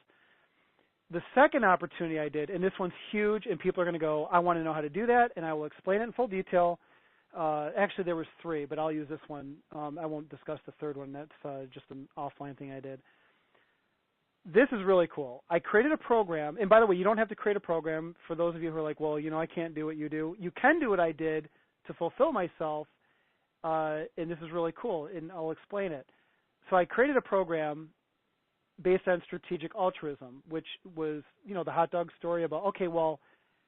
The second opportunity I did, and this one's huge, and people are going to go, I want to know how to do that, and I will explain it in full detail. Actually, there was three, but I'll use this one. I won't discuss the third one. That's just an offline thing I did. This is really cool. I created a program, and by the way, you don't have to create a program. For those of you who are like, well, I can't do what you do. You can do what I did to fulfill myself, and this is really cool, and I'll explain it. So I created a program based on strategic altruism, which was, the hot dog story about, okay, well,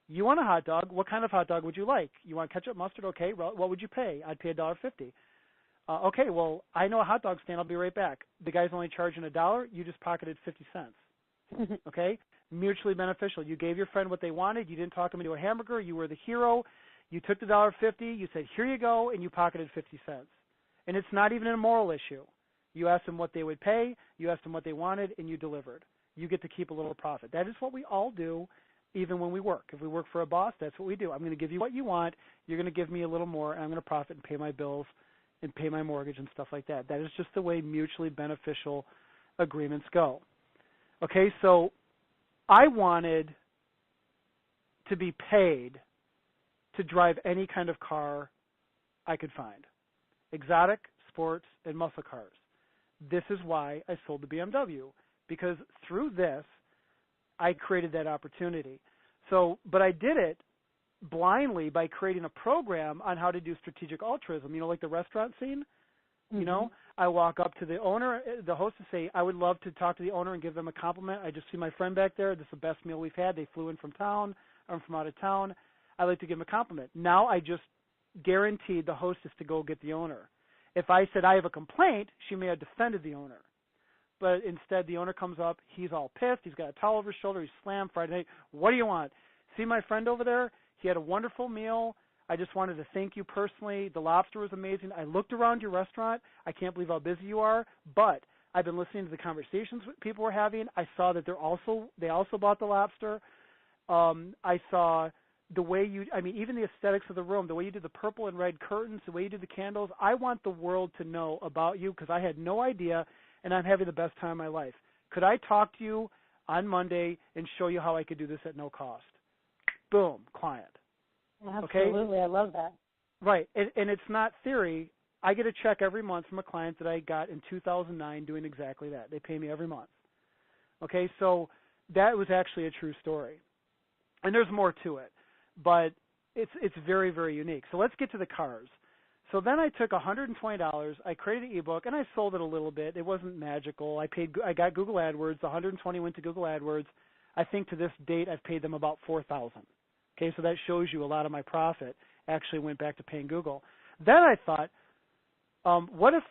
you want a hot dog. What kind of hot dog would you like? You want ketchup, mustard? Okay, well, what would you pay? I'd pay $1.50. Okay, well, I know a hot dog stand. I'll be right back. The guy's only charging $1. You just pocketed 50 cents. Okay? Mutually beneficial. You gave your friend what they wanted. You didn't talk them into a hamburger. You were the hero. You took the $1.50. You said, here you go, and you pocketed 50 cents. And it's not even a moral issue. You asked them what they would pay. You asked them what they wanted, and you delivered. You get to keep a little profit. That is what we all do, even when we work. If we work for a boss, that's what we do. I'm going to give you what you want. You're going to give me a little more, and I'm going to profit and pay my bills and pay my mortgage and stuff like that. That is just the way mutually beneficial agreements go. Okay, so I wanted to be paid to drive any kind of car I could find. Exotic, sports, and muscle cars. This is why I sold the BMW, because through this, I created that opportunity. So, but I did it blindly by creating a program on how to do strategic altruism, like the restaurant scene. Mm-hmm. I walk up to the owner, the host, and say, I would love to talk to the owner and give them a compliment. I just see my friend back there. This is the best meal we've had. They flew in from town. I'm from out of town. I'd like to give them a compliment. Now I just guaranteed the hostess to go get the owner. If I said I have a complaint, she may have defended the owner. But instead, the owner comes up. He's all pissed. He's got a towel over his shoulder. He's slammed Friday night. What do you want? See my friend over there? He had a wonderful meal. I just wanted to thank you personally. The lobster was amazing. I looked around your restaurant. I can't believe how busy you are. But I've been listening to the conversations people were having. I saw that they also bought the lobster. I saw the way even the aesthetics of the room, the way you did the purple and red curtains, the way you did the candles. I want the world to know about you because I had no idea, and I'm having the best time of my life. Could I talk to you on Monday and show you how I could do this at no cost? Boom, client. Absolutely, okay? I love that. Right, and it's not theory. I get a check every month from a client that I got in 2009 doing exactly that. They pay me every month. Okay, so that was actually a true story. And there's more to it, but it's very, very unique. So let's get to the cars. So then I took $120. I created an ebook, and I sold it a little bit. It wasn't magical. I got Google AdWords. The $120 went to Google AdWords. I think to this date I've paid them about $4,000. Okay, so that shows you a lot of my profit actually went back to paying Google. Then I thought, what if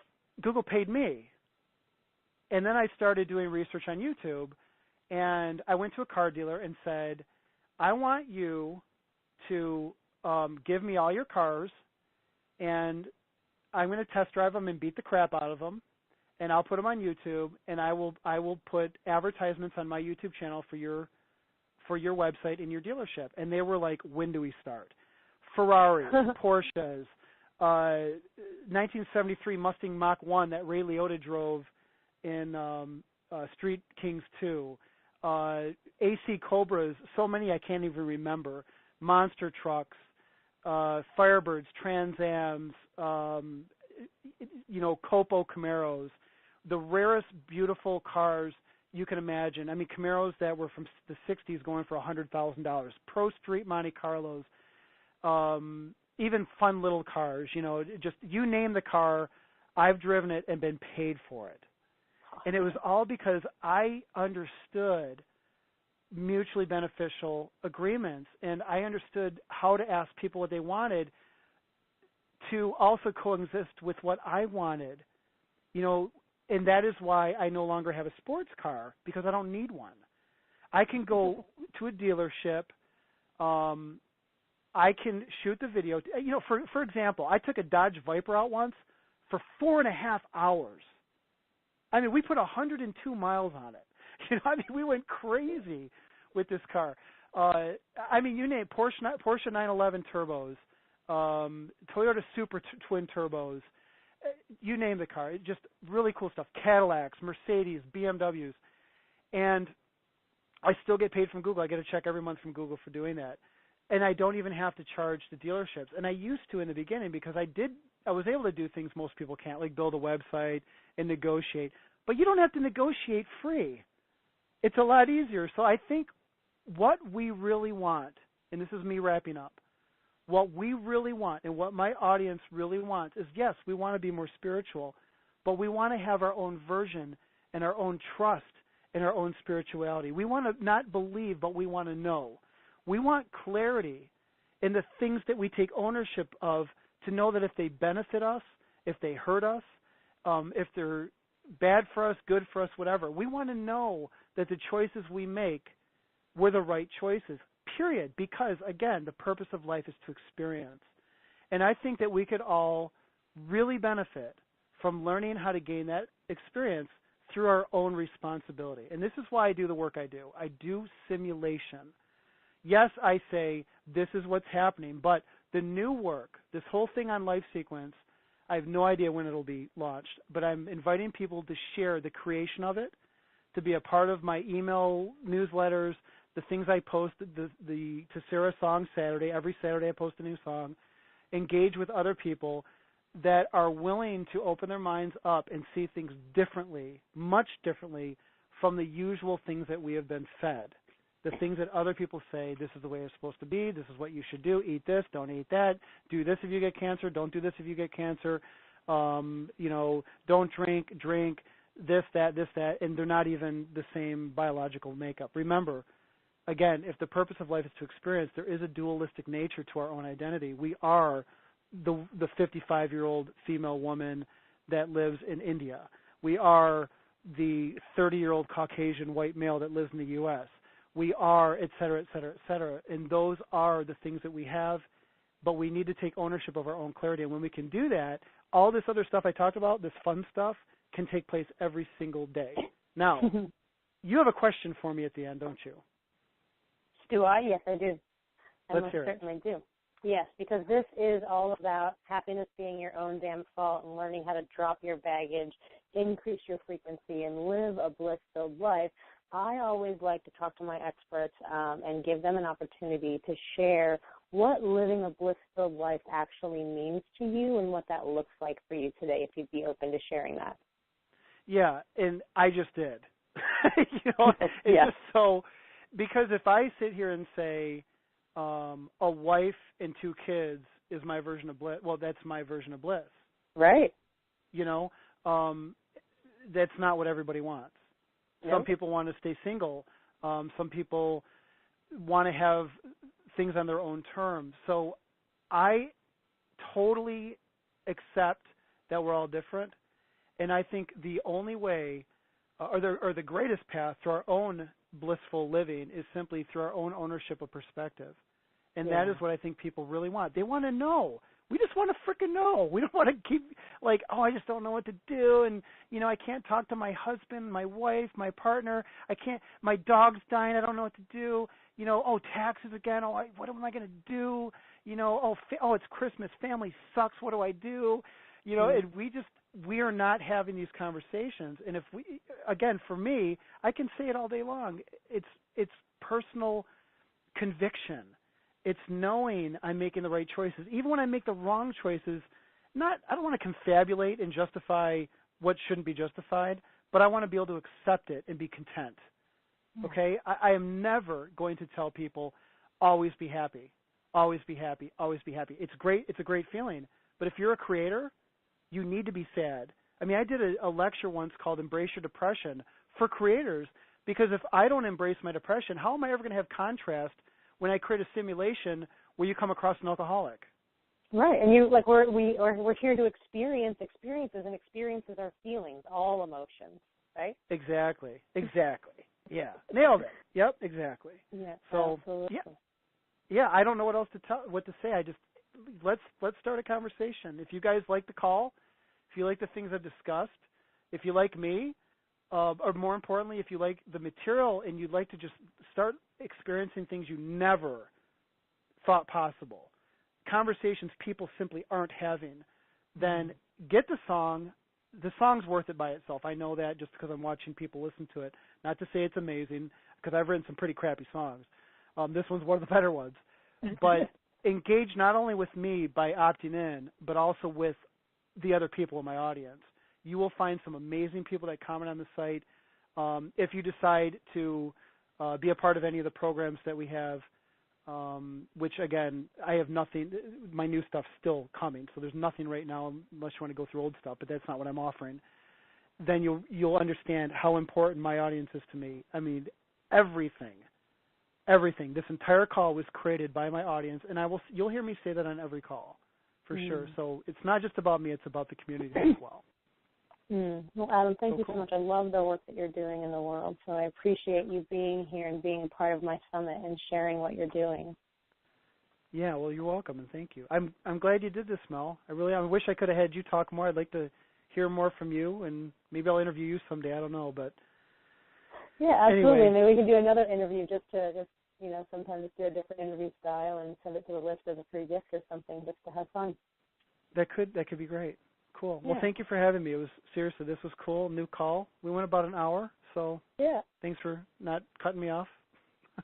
Google paid me? And then I started doing research on YouTube, and I went to a car dealer and said, I want you to give me all your cars, and I'm going to test drive them and beat the crap out of them, and I'll put them on YouTube, and I will put advertisements on my YouTube channel for your website and your dealership. And they were like, when do we start? Ferraris, Porsches, 1973 Mustang Mach 1 that Ray Liotta drove in Street Kings 2, AC Cobras, so many I can't even remember, monster trucks, Firebirds, Trans Ams, Copo Camaros, the rarest beautiful cars you can imagine. I mean, Camaros that were from the 60s going for $100,000. Pro Street Monte Carlos, even fun little cars, just you name the car, I've driven it and been paid for it. And it was all because I understood mutually beneficial agreements, and I understood how to ask people what they wanted to also coexist with what I wanted, and that is why I no longer have a sports car, because I don't need one. I can go to a dealership. I can shoot the video. For example, I took a Dodge Viper out once for 4.5 hours. I mean, we put 102 miles on it. We went crazy with this car. You name it, Porsche 911 turbos, Toyota Super twin turbos, you name the car. Just really cool stuff. Cadillacs, Mercedes, BMWs. And I still get paid from Google. I get a check every month from Google for doing that. And I don't even have to charge the dealerships. And I used to in the beginning because I was able to do things most people can't, like build a website and negotiate. But you don't have to negotiate free. It's a lot easier. So I think what we really want, and this is me wrapping up, what we really want and what my audience really wants is, yes, we want to be more spiritual, but we want to have our own version and our own trust in our own spirituality. We want to not believe, but we want to know. We want clarity in the things that we take ownership of, to know that if they benefit us, if they hurt us, if they're bad for us, good for us, whatever, we want to know that the choices we make were the right choices, period. Because, again, the purpose of life is to experience. And I think that we could all really benefit from learning how to gain that experience through our own responsibility. And this is why I do the work I do. I do simulation. Yes, I say this is what's happening, but the new work, this whole thing on life sequence, I have no idea when it'll be launched, but I'm inviting people to share the creation of it, to be a part of my email newsletters, the things I post, the Tessera Song Saturday. Every Saturday I post a new song. Engage with other people that are willing to open their minds up and see things differently, much differently from the usual things that we have been fed. The things that other people say, this is the way it's supposed to be, this is what you should do, eat this, don't eat that, do this if you get cancer, don't do this if you get cancer, don't drink, this, that, and they're not even the same biological makeup. Remember, again, if the purpose of life is to experience, there is a dualistic nature to our own identity. We are the 55-year-old female woman that lives in India. We are the 30-year-old Caucasian white male that lives in the U.S. We are, et cetera, et cetera, et cetera. And those are the things that we have, but we need to take ownership of our own clarity. And when we can do that, all this other stuff I talked about, this fun stuff, can take place every single day. Now, you have a question for me at the end, don't you? Do I? Yes, I do. Let's hear it. Certainly do. Yes, because this is all about happiness being your own damn fault and learning how to drop your baggage, increase your frequency, and live a bliss-filled life. I always like to talk to my experts and give them an opportunity to share what living a bliss-filled life actually means to you and what that looks like for you today, if you'd be open to sharing that. Yeah, and I just did. It's just so, because if I sit here and say a wife and 2 kids is my version of bliss, well, that's my version of bliss. Right. That's not what everybody wants. Some people want to stay single. Some people want to have things on their own terms. So I totally accept that we're all different. And I think the only way, or the greatest path to our own blissful living is simply through our own ownership of perspective. And that is what I think people really want. They want to know. We just want to freaking know. We don't want to keep like, oh, I just don't know what to do. And, I can't talk to my husband, my wife, my partner. My dog's dying. I don't know what to do. Taxes again. What am I going to do? It's Christmas. Family sucks. What do I do? And we are not having these conversations. And if again, for me, I can say it all day long. It's personal conviction. It's knowing I'm making the right choices. Even when I make the wrong choices, I don't want to confabulate and justify what shouldn't be justified, but I want to be able to accept it and be content. Yeah. Okay? I am never going to tell people, always be happy, always be happy, always be happy. It's great. It's a great feeling. But if you're a creator, you need to be sad. I mean, I did a lecture once called Embrace Your Depression for creators, because if I don't embrace my depression, how am I ever going to have contrast when I create a simulation where you come across an alcoholic? Right, and you like we're here to experience experiences, and experiences are feelings, all emotions, right? Exactly. Yeah, nailed it. Yep, exactly. Yeah, so absolutely. Yeah. I don't know what else to say. Let's start a conversation. If you guys like the call, if you like the things I've discussed, if you like me, or more importantly, if you like the material and you'd like to just start experiencing things you never thought possible, conversations people simply aren't having, then get the song. The song's worth it by itself. I know that just because I'm watching people listen to it. Not to say it's amazing, because I've written some pretty crappy songs. This one's one of the better ones. But engage not only with me by opting in, but also with the other people in my audience. You will find some amazing people that comment on the site. If you decide to be a part of any of the programs that we have, which, again, I have nothing. My new stuff's still coming, so there's nothing right now unless you want to go through old stuff, but that's not what I'm offering. Then you'll understand how important my audience is to me. I mean, everything. This entire call was created by my audience, and you'll hear me say that on every call, for sure. So it's not just about me; it's about the community as well. Well, Adam, thank you so much. I love the work that you're doing in the world, so I appreciate you being here and being a part of my summit and sharing what you're doing. Yeah, well, you're welcome, and thank you. I'm glad you did this, Mel. I wish I could have had you talk more. I'd like to hear more from you, and maybe I'll interview you someday. I don't know, but yeah, absolutely. Anyway. Maybe we can do another interview sometimes do a different interview style and send it to the list as a free gift or something, just to have fun. That could be great. Cool. Yeah. Well, thank you for having me. This was cool. New call. We went about an hour, so yeah. Thanks for not cutting me off.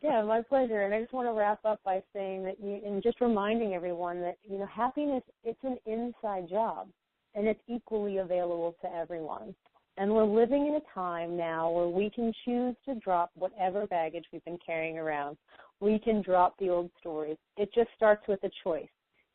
Yeah, my pleasure. And I just want to wrap up by saying that and just reminding everyone that, happiness, it's an inside job, and it's equally available to everyone. And we're living in a time now where we can choose to drop whatever baggage we've been carrying around. We can drop the old stories. It just starts with a choice.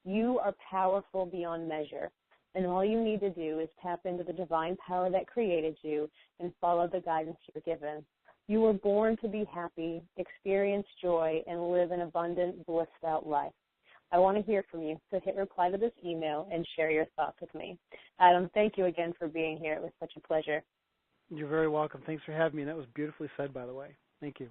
You are powerful beyond measure, and all you need to do is tap into the divine power that created you and follow the guidance you're given. You were born to be happy, experience joy, and live an abundant, blissed-out life. I want to hear from you, so hit reply to this email and share your thoughts with me. Adam, thank you again for being here. It was such a pleasure. You're very welcome. Thanks for having me. That was beautifully said, by the way. Thank you.